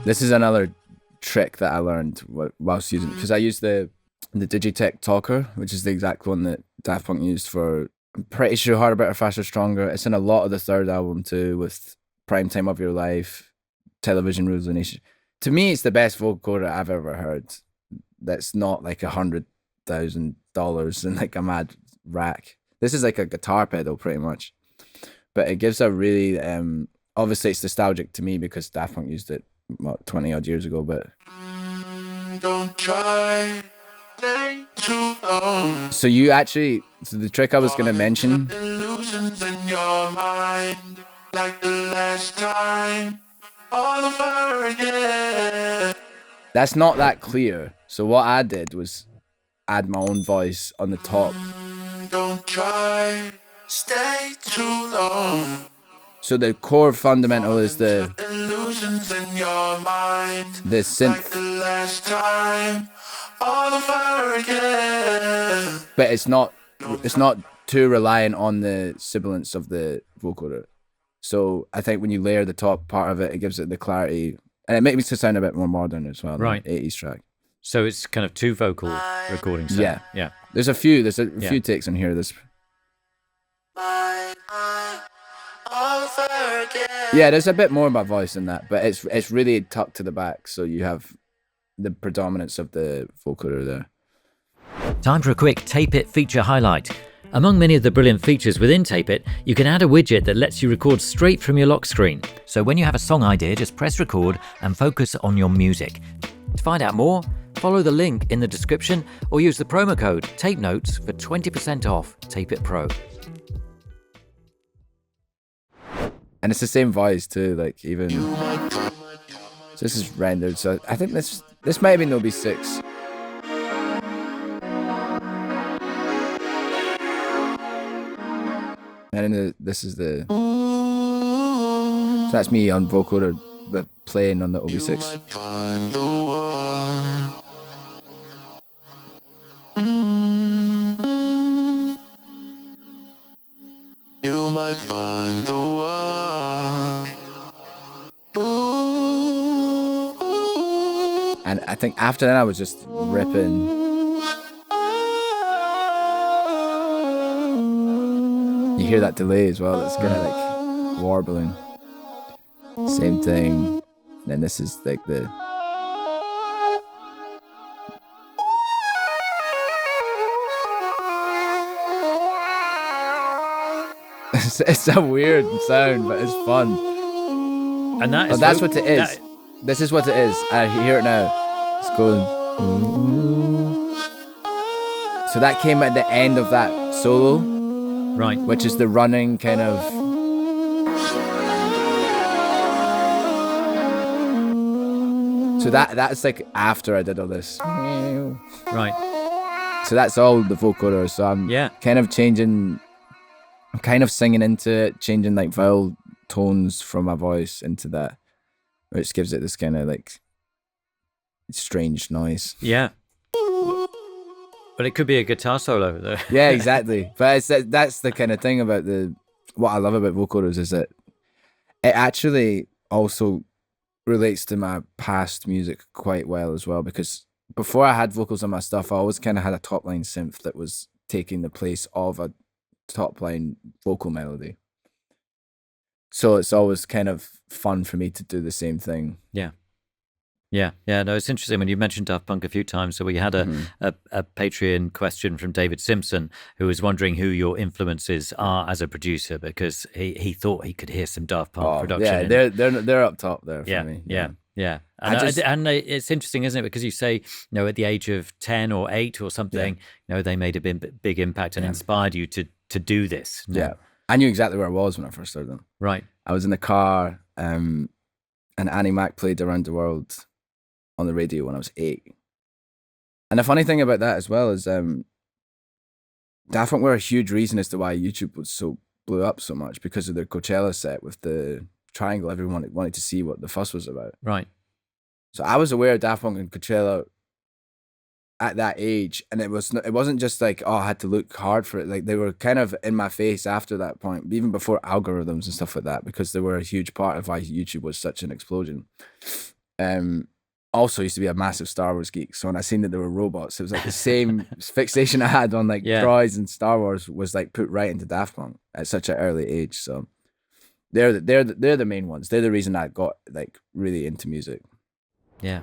This is another trick that I learned whilst using, because I used the Digitech Talker, which is the exact one that Daft Punk used for, I'm pretty sure, Harder, Better, Faster, Stronger. It's in a lot of the third album too, with Prime Time of Your Life, Television Rules the Nation. To me, it's the best vocoder I've ever heard. That's not like $100,000 and like a mad rack. This is like a guitar pedal pretty much, but it gives a really obviously it's nostalgic to me because Daft Punk used it 20 odd years ago, but don't try too long. So the trick I was going to mention, illusions in your mind, like the last time, all over again. That's not that clear. So what I did was add my own voice on the top. Don't try, stay too long. So the core fundamental is the illusions in your mind, the synth, like the last time, all over again. But it's not too reliant on the sibilance of the vocoder. So I think when you layer the top part of it, it gives it the clarity, and it makes it sound a bit more modern as well. Right, 80s track. So it's kind of two vocal recordings. Yeah, yeah. There's a few takes on here. There's a bit more about voice in that, but it's really tucked to the back, so you have the predominance of the vocoder there. Time for a quick Tape It feature highlight. Among many of the brilliant features within Tape It, you can add a widget that lets you record straight from your lock screen. So when you have a song idea, just press record and focus on your music. To find out more, follow the link in the description or use the promo code Tape Notes for 20% off Tape It Pro. And it's the same voice too, like even. So this is rendered. So I think this might be OB6. And then this is the. So that's me on vocoder, but playing on the OB6. You might find the one. And I think after that I was just ripping. You hear that delay as well, that's kind of like warbling. Same thing. And then this is like the. It's a weird sound, but it's fun. And that's what it is. This is what it is. I hear it now. It's going. So that came at the end of that solo, right? Which is the running kind of. So that's like after I did all this. Right. So that's all the vocoder. So I'm kind of changing. I'm kind of singing into it, changing like vowel tones from my voice into that, which gives it this kind of like strange noise. Yeah. But it could be a guitar solo though. Yeah, exactly. But that's the kind of thing about what I love about vocoders is that it actually also relates to my past music quite well as well, because before I had vocals on my stuff, I always kind of had a top line synth that was taking the place of a top line vocal melody. So it's always kind of fun for me to do the same thing. Yeah. No, it's interesting when you mentioned Daft Punk a few times. So we had a Patreon question from David Simpson, who was wondering who your influences are as a producer, because he thought he could hear some Daft Punk production. Yeah, they're up top there for me. Yeah. And it's interesting, isn't it? Because you say, at the age of 10 or 8 or something, they made a big impact and inspired you to do this. Yeah. I knew exactly where I was when I first started them. Right. I was in the car, and Annie Mac played Around the World on the radio when I was 8. And the funny thing about that as well is Daft Punk were a huge reason as to why YouTube blew up so much, because of their Coachella set with the triangle. Everyone wanted to see what the fuss was about. Right. So I was aware of Daft Punk and Coachella at that age, and it wasn't just like, oh, I had to look hard for it. Like they were kind of in my face after that point, even before algorithms and stuff like that, because they were a huge part of why YouTube was such an explosion. Also used to be a massive Star Wars geek, so when I seen that there were robots, it was like the same fixation I had on like droids and Star Wars was like put right into Daft Punk at such an early age. So they're the main ones. They're the reason I got like really into music. Yeah.